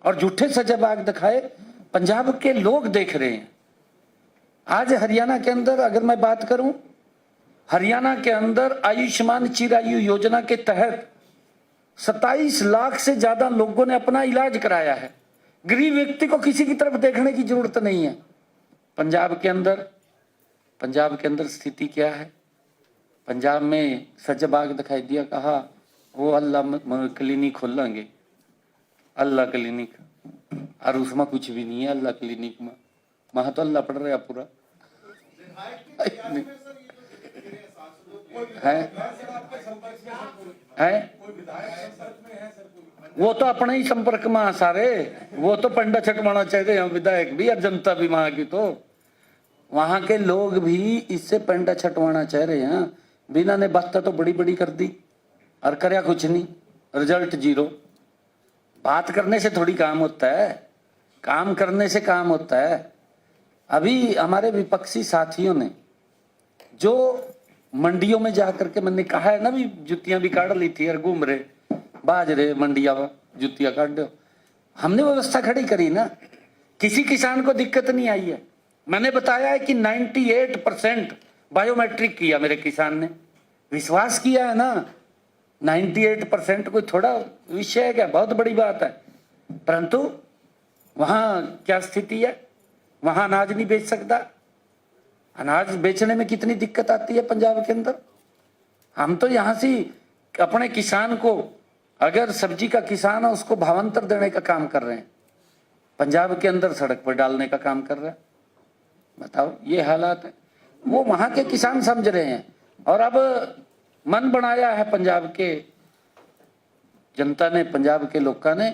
और झूठे सजाबाग दिखाए पंजाब के लोग देख रहे हैं। आज हरियाणा के अंदर अगर मैं बात करूं, हरियाणा के अंदर आयुष्मान चिरायु योजना के तहत 27 लाख से ज्यादा लोगों ने अपना इलाज कराया है। गरीब व्यक्ति को किसी की तरफ देखने की जरूरत नहीं है। पंजाब के अंदर स्थिति क्या है, पंजाब में सजाबाग दिखाई दिया, कहा वो अल्लाह क्लिनिक खोलेंगे, अल्लाह क्लिनिक, और उसमें कुछ भी नहीं है अल्लाह क्लिनिक में, वहां तो अल्लाह पढ़ रहा पूरा है। वो तो अपने ही संपर्क में सारे, वो तो पंडा छटवाना चाहते हैं विधायक भी और जनता भी, वहां की तो वहां के लोग भी इससे पंडा छटवाना चाह रहे हैं। बिना ने बात तो बड़ी बड़ी कर दी और करया कुछ नहीं, रिजल्ट जीरो। बात करने से थोड़ी काम होता है, काम करने से काम होता है। अभी हमारे विपक्षी साथियों ने जो मंडियों में जाकर के, मैंने कहा है ना भी, जुतियां भी काट ली थी और घूम रहे बाज रहे मंडिया में, जुतियां काट दो, हमने व्यवस्था खड़ी करी ना, किसी किसान को दिक्कत नहीं आई है। मैंने बताया है कि 98% बायोमेट्रिक किया मेरे किसान ने, विश्वास किया है ना। 98% कोई थोड़ा विषय है क्या, बहुत बड़ी बात है। परंतु वहां क्या स्थिति है, वहां अनाज नहीं बेच सकता। अनाज बेचने में कितनी दिक्कत आती है पंजाब के अंदर। हम तो यहां से अपने किसान को, अगर सब्जी का किसान है उसको भावांतर देने का काम कर रहे हैं, पंजाब के अंदर सड़क पर डालने का काम कर रहे हैं। बताओ, ये हालात है। वो वहां के किसान समझ रहे हैं। और अब मन बनाया है पंजाब के जनता ने, पंजाब के लोगों ने,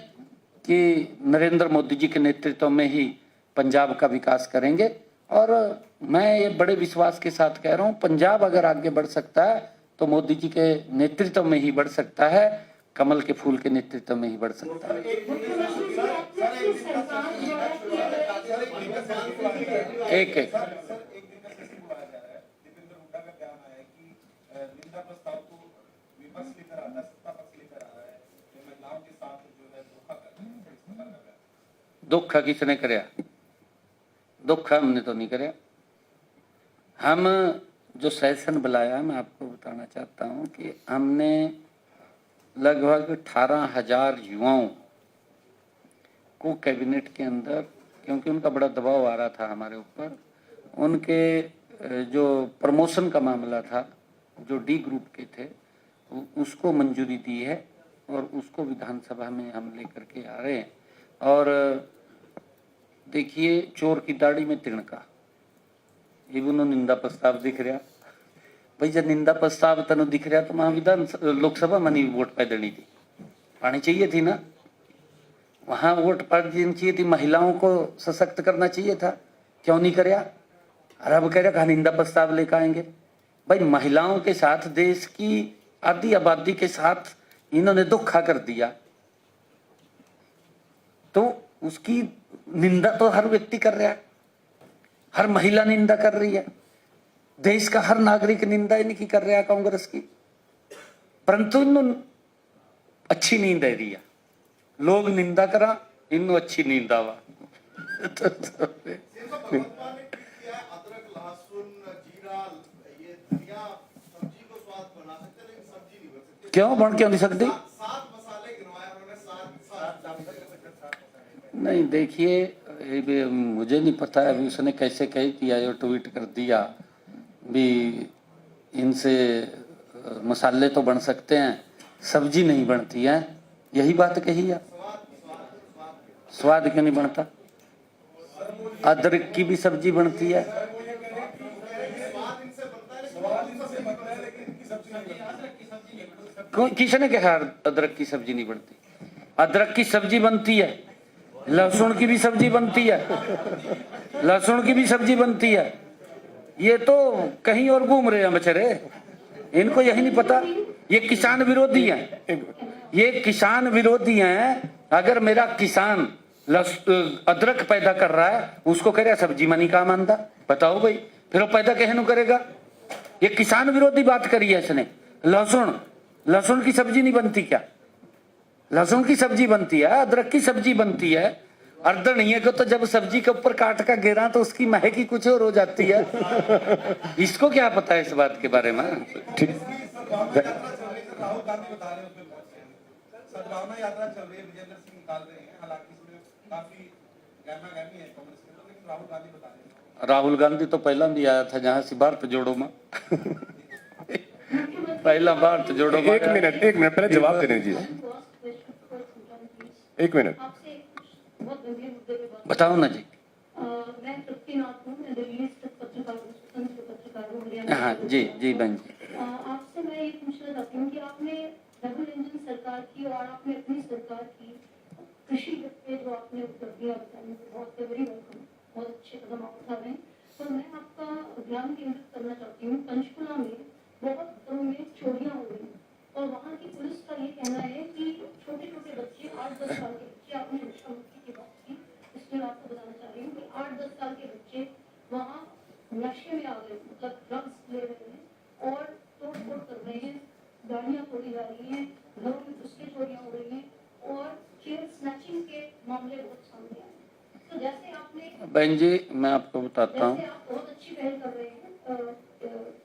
कि नरेंद्र मोदी जी के नेतृत्व में ही पंजाब का विकास करेंगे। और मैं ये बड़े विश्वास के साथ कह रहा हूँ, पंजाब अगर आगे बढ़ सकता है तो मोदी जी के नेतृत्व में ही बढ़ सकता है, कमल के फूल के नेतृत्व में ही बढ़ सकता है। एक एक धोखा किसने कराया? धोखा हमने तो नहीं कराया। हम जो सेशन बुलाया, मैं आपको बताना चाहता हूं कि हमने लगभग 18,000 युवाओं को कैबिनेट के अंदर, क्योंकि उनका बड़ा दबाव आ रहा था हमारे ऊपर, उनके जो प्रमोशन का मामला था, जो डी ग्रुप के थे, उसको मंजूरी दी है और उसको विधानसभा में हम लेकर के आ रहे हैं। और देखिए, चोर की दाढ़ी में तिनका, ये भी उन्होंने निंदा प्रस्ताव दिख रहा भाई। जब निंदा प्रस्ताव तनु दिख रहा तो वहां विधान लोकसभा में नहीं वोट पै देनी थी, पानी चाहिए थी ना, वहां वोट पा देनी चाहिए थी, महिलाओं को सशक्त करना चाहिए था, क्यों नहीं कराया? और अब कह रहा निंदा प्रस्ताव लेकर आएंगे। भाई, महिलाओं के साथ, देश की आधी आबादी के साथ इन्होंने धोखा कर दिया, तो उसकी निंदा तो हर व्यक्ति कर रहा है, हर महिला निंदा कर रही है, देश का हर नागरिक निंदा इनकी कर रहा है, कांग्रेस की। परंतु इन्होंने अच्छी नींद दे रही है, लोग निंदा करा, इन्हों अच्छी नींद आवा। क्यों बन क्यों नहीं सकती? नहीं, देखिए, मुझे नहीं पता है अभी उसने कैसे कह दिया, जो ट्वीट कर दिया भी इनसे मसाले तो बन सकते हैं, सब्जी नहीं बनती है, यही बात कही है। स्वाद क्यों नहीं बनता? अदरक की भी सब्जी बनती है। किसने कहा अदरक की सब्जी नहीं बनती? अदरक की सब्जी बनती है, लहसुन की भी सब्जी बनती है, लहसुन की भी सब्जी बनती है। ये तो कहीं और घूम रहे हैं बेचारे, इनको यही नहीं पता। ये किसान विरोधी हैं, ये किसान विरोधी हैं। अगर मेरा किसान अदरक पैदा कर रहा है, उसको कह रहा सब्जी में नहीं काम आंदा, बताओ भाई, फिर वो पैदा कहने करेगा? ये किसान विरोधी बात करी है इसने। लहसुन की सब्जी नहीं बनती क्या? लहसुन की सब्जी बनती है, अदरक की सब्जी बनती है। अर्धनीय को तो जब सब्जी के ऊपर काट का गिरा तो उसकी महक ही कुछ और हो जाती है। इसको क्या पता है इस बात के बारे में? ठीक, राहुल गांधी बता रहे हैं, सद्भावना यात्रा चल रही है, विजेंद्र सिंह निकाल रहे हैं, हालांकि इसमें काफी गहमा-गहमी है कांग्रेस के, लेकिन राहुल गांधी बता रहे हैं। राहुल गांधी तो पहला भी आया था जहां से भारत जोड़ो में। पहला भारत जोड़ो में। एक मिनट पहले जवाब देने दीजिए। एक मिनट बताओ ना जी। मैं तृप्तिनाथ हूँ, मैं दिल्ली स्थित पत्रकार हूँ, हाँ जी जी बहन जी। आपसे मैं ये पूछना चाहती हूँ कि आपने डबल इंजन सरकार की और आपने अपनी सरकार की कृषि पे जो आपने उपलब्धियां बताई, बहुत बड़ी रकम, बहुत अच्छे कदम आप उठा रहे हैं। तो मैं आपका ध्यान केंद्रित करना चाहती हूँ, पंचकुला में बहुत घरों में चोरियां हो रही और वहाँ की पुलिस का ये कहना है कि छोटे छोटे बच्चे, 8-10 साल के बच्चे, आपने नशा मुक्ति की बात की, इसलिए मैं आपको बताना चाह रही हूँ कि 8-10 साल के बच्चे वहाँ नशे में आ गए, मतलब ड्रग्स ले रहे हैं और तोड़-फोड़ कर रहे हैं, गाड़ियाँ तोड़ी जा रही हैं, घरों में घुस के चोरियाँ हो रही हैं और चेन स्नैचिंग के मामले बहुत सामने आए। तो जैसे आपने, बहन जी मैं आपको बताता हूँ, जैसे आप बहुत अच्छी पहल कर रहे हैं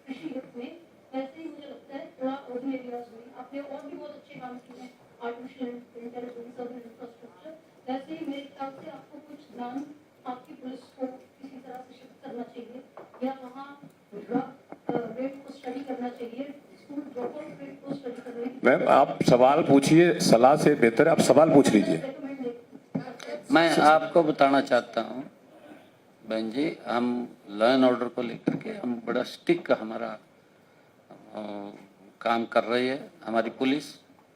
कृषि युग में, वैसे ही मुझे लगता है थोड़ा अर्बन एरियाज में आपने और भी बहुत अच्छे काम किए हैं, आर्टिफिशियल इंटेलिजेंस, अर्बन इंफ्रास्ट्रक्चर। वैसे ही मेरे ख्याल से आपको कुछ ध्यान आपकी पुलिस को किसी तरह से शिफ्ट करना चाहिए या वहाँ ड्रग रेट को स्टडी करना चाहिए, स्कूल ड्रॉप आउट रेट को स्टडी करना चाहिए। मैम आप सवाल पूछिए, सलाह से बेहतर आप सवाल पूछ लीजिए। मैं आपको बताना चाहता हूँ बहन जी, हम लॉ एंड ऑर्डर को लेकर के हम बड़ा स्टिक हमारा काम कर रही है हमारी पुलिस,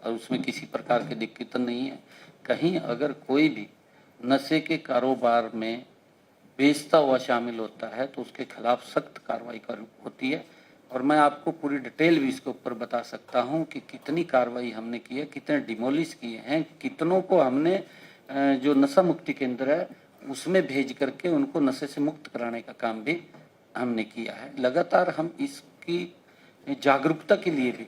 और उसमें किसी प्रकार की दिक्कत नहीं है। कहीं अगर कोई भी नशे के कारोबार में बेचता हुआ शामिल होता है तो उसके खिलाफ सख्त कार्रवाई होती है। और मैं आपको पूरी डिटेल भी इसके ऊपर बता सकता हूं कि कितनी कार्रवाई हमने की है, कितने डिमोलिश किए हैं, कितनों को हमने जो नशा मुक्ति केंद्र है उसमें भेज करके उनको नशे से मुक्त कराने का काम भी हमने किया है। लगातार हम इसकी जागरूकता के लिए भी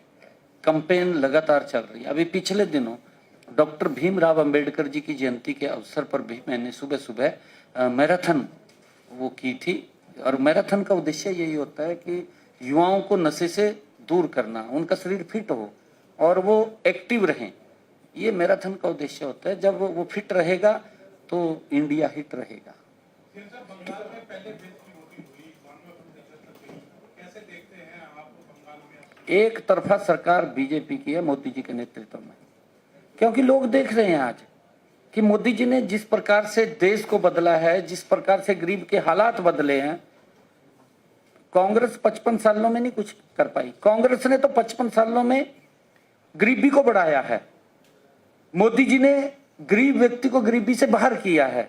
कैंपेन लगातार चल रही है। अभी पिछले दिनों डॉक्टर भीमराव अंबेडकर जी की जयंती के अवसर पर भी मैंने सुबह सुबह मैराथन वो की थी। और मैराथन का उद्देश्य यही होता है कि युवाओं को नशे से दूर करना, उनका शरीर फिट हो और वो एक्टिव रहें। ये मैराथन का उद्देश्य होता है। जब वो फिट रहेगा तो इंडिया हिट रहेगा। फिर सर बंगाल में पहले बेंच की वोटिंग हुई, बाद में अपनी दिक्कत तक गई, कैसे देखते हैं आप बंगाल में? एक तरफा सरकार बीजेपी की है मोदी जी के नेतृत्व में, क्योंकि लोग देख रहे हैं आज कि मोदी जी ने जिस प्रकार से देश को बदला है, जिस प्रकार से गरीब के हालात बदले हैं, कांग्रेस 55 सालों में नहीं कुछ कर पाई। कांग्रेस ने तो 55 सालों में गरीबी को बढ़ाया है। मोदी जी ने गरीब व्यक्ति को गरीबी से बाहर किया है।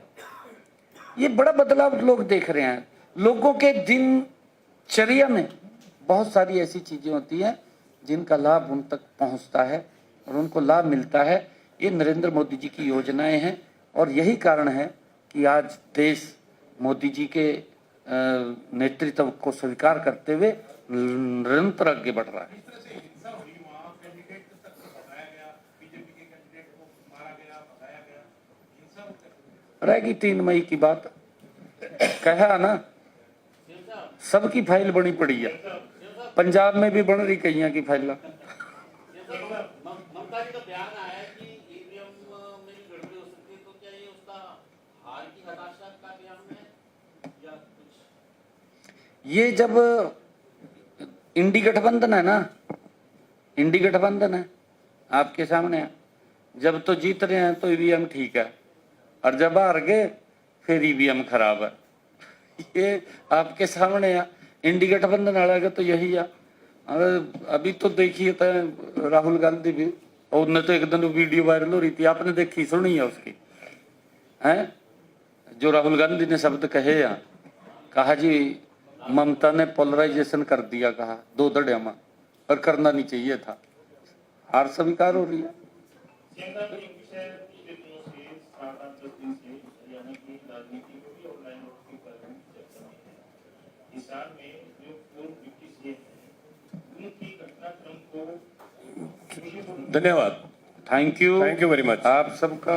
ये बड़ा बदलाव लोग देख रहे हैं। लोगों के दिनचर्या में बहुत सारी ऐसी चीजें होती हैं जिनका लाभ उन तक पहुंचता है और उनको लाभ मिलता है। ये नरेंद्र मोदी जी की योजनाएं हैं और यही कारण है कि आज देश मोदी जी के नेतृत्व को स्वीकार करते हुए निरंतर आगे बढ़ रहा है। रहेगी 3 मई की बात, कहा ना, सबकी फाइल बनी पड़ी है। पंजाब में भी बन रही कईयां की फाइल। ममता जी का बयान आया है कि ईवीएम में भी गड़बड़ी हो सकती है, तो क्या ये उसका हार की हताशा का बयान है या कुछ? ये जब इंडी गठबंधन है ना, इंडी गठबंधन है आपके सामने है। जब तो जीत रहे हैं तो ईवीएम ठीक है और जब हार गए फिर ईवीएम खराब है। ये आपके सामने है। इंडी गठबंधन हारेगा तो यही है। अभी तो देखिए तो राहुल गांधी भी, और उन्हें तो एक दिन वीडियो वायरल हो रही थी, आपने देखी सुनी है उसकी, हैं जो राहुल गांधी ने शब्द कहे हैं, कहा जी ममता ने पोलराइजेशन कर दिया, कहा 2 धड़े में, और करना नहीं चाहिए था। हार स्वीकार हो रही है। धन्यवाद। Thank you very much. आप सबका।